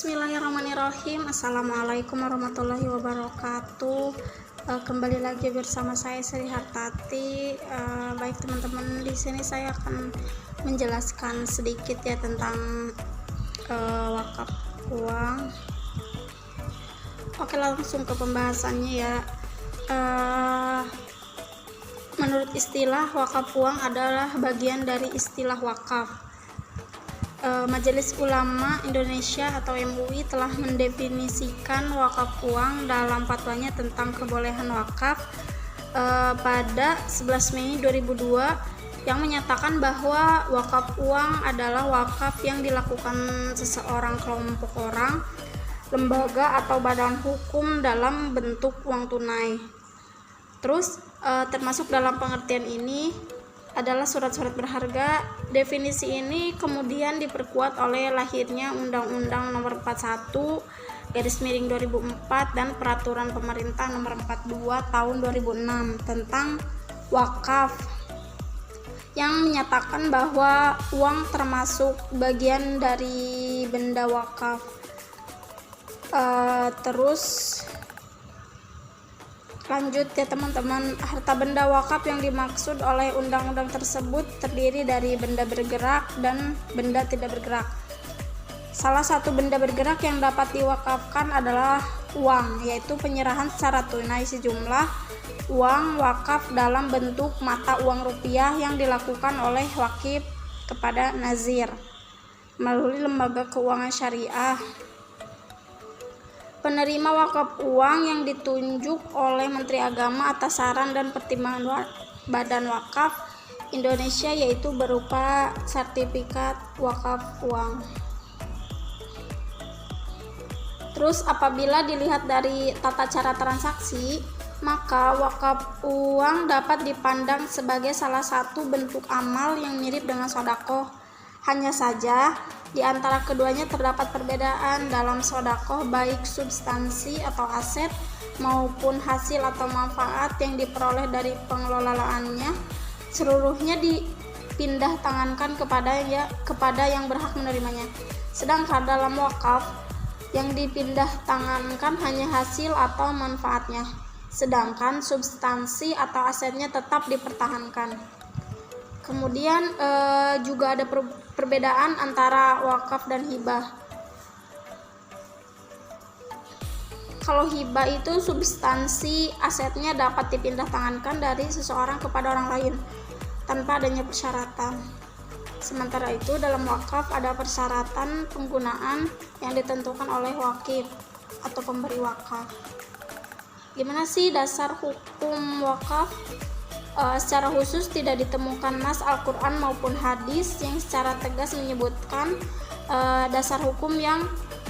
Bismillahirrahmanirrahim. Assalamualaikum warahmatullahi wabarakatuh. Kembali lagi bersama saya Sri Hartati. Baik teman-teman, di sini saya akan menjelaskan sedikit ya tentang wakaf uang. Oke, langsung ke pembahasannya ya. Menurut istilah, wakaf uang adalah bagian dari istilah wakaf. Majelis Ulama Indonesia atau MUI telah mendefinisikan wakaf uang dalam fatwanya tentang kebolehan wakaf pada 11 Mei 2002 yang menyatakan bahwa wakaf uang adalah wakaf yang dilakukan seseorang, kelompok orang, lembaga atau badan hukum dalam bentuk uang tunai. Terus termasuk dalam pengertian ini adalah surat-surat berharga. Definisi ini kemudian diperkuat oleh lahirnya Undang-Undang Nomor 41/2004 dan Peraturan Pemerintah Nomor 42 Tahun 2006 tentang wakaf yang menyatakan bahwa uang termasuk bagian dari benda wakaf. Terus lanjut ya teman-teman, harta benda wakaf yang dimaksud oleh undang-undang tersebut terdiri dari benda bergerak dan benda tidak bergerak. Salah satu benda bergerak yang dapat diwakafkan adalah uang, yaitu penyerahan secara tunai sejumlah uang wakaf dalam bentuk mata uang rupiah yang dilakukan oleh wakif kepada nazir melalui lembaga keuangan syariah. Penerima wakaf uang yang ditunjuk oleh Menteri Agama atas saran dan pertimbangan Badan Wakaf Indonesia, yaitu berupa sertifikat wakaf uang. Terus apabila dilihat dari tata cara transaksi, maka wakaf uang dapat dipandang sebagai salah satu bentuk amal yang mirip dengan sedekah. Hanya saja di antara keduanya terdapat perbedaan. Dalam sedekah, baik substansi atau aset maupun hasil atau manfaat yang diperoleh dari pengelolaannya seluruhnya dipindah tangankan kepada yang berhak menerimanya. Sedangkan dalam wakaf, yang dipindah tangankan hanya hasil atau manfaatnya, sedangkan substansi atau asetnya tetap dipertahankan. Kemudian juga ada perbedaan antara wakaf dan hibah. Kalau hibah itu substansi asetnya dapat dipindah tangankan dari seseorang kepada orang lain tanpa adanya persyaratan. Sementara itu dalam wakaf ada persyaratan penggunaan yang ditentukan oleh wakif atau pemberi wakaf. Gimana sih dasar hukum wakaf? Secara khusus tidak ditemukan nas Al-Quran maupun hadis yang secara tegas menyebutkan dasar hukum yang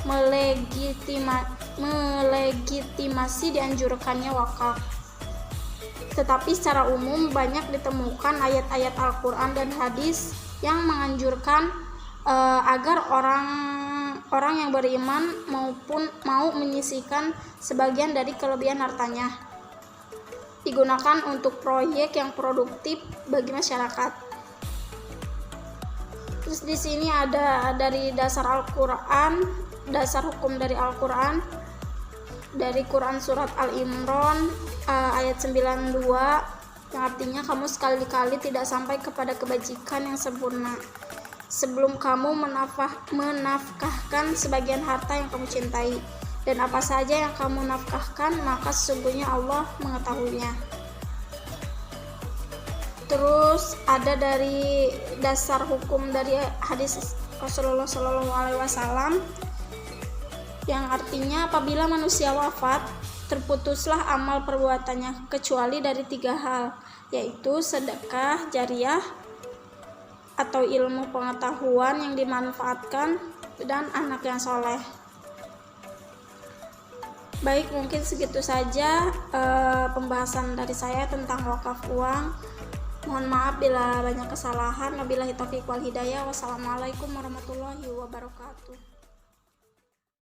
melegitimasi dianjurkannya wakaf. Tetapi secara umum banyak ditemukan ayat-ayat Al-Quran dan hadis yang menganjurkan agar orang yang beriman mau menyisihkan sebagian dari kelebihan hartanya digunakan untuk proyek yang produktif bagi masyarakat. Terus di sini ada dari dasar Al-Qur'an, dasar hukum dari Al-Qur'an, dari Quran surat Al-Imran ayat 92 yang artinya, kamu sekali-kali tidak sampai kepada kebajikan yang sempurna sebelum kamu menafkahkan sebagian harta yang kamu cintai. Dan apa saja yang kamu nafkahkan, maka sesungguhnya Allah mengetahuinya. Terus ada dari dasar hukum dari hadis Rasulullah SAW yang artinya, apabila manusia wafat, terputuslah amal perbuatannya kecuali dari 3 hal, yaitu sedekah jariyah atau ilmu pengetahuan yang dimanfaatkan dan anak yang soleh. Baik, mungkin segitu saja pembahasan dari saya tentang wakaf uang. Mohon maaf bila banyak kesalahan. Wabillahi taufiq wal hidayah. Wassalamualaikum warahmatullahi wabarakatuh.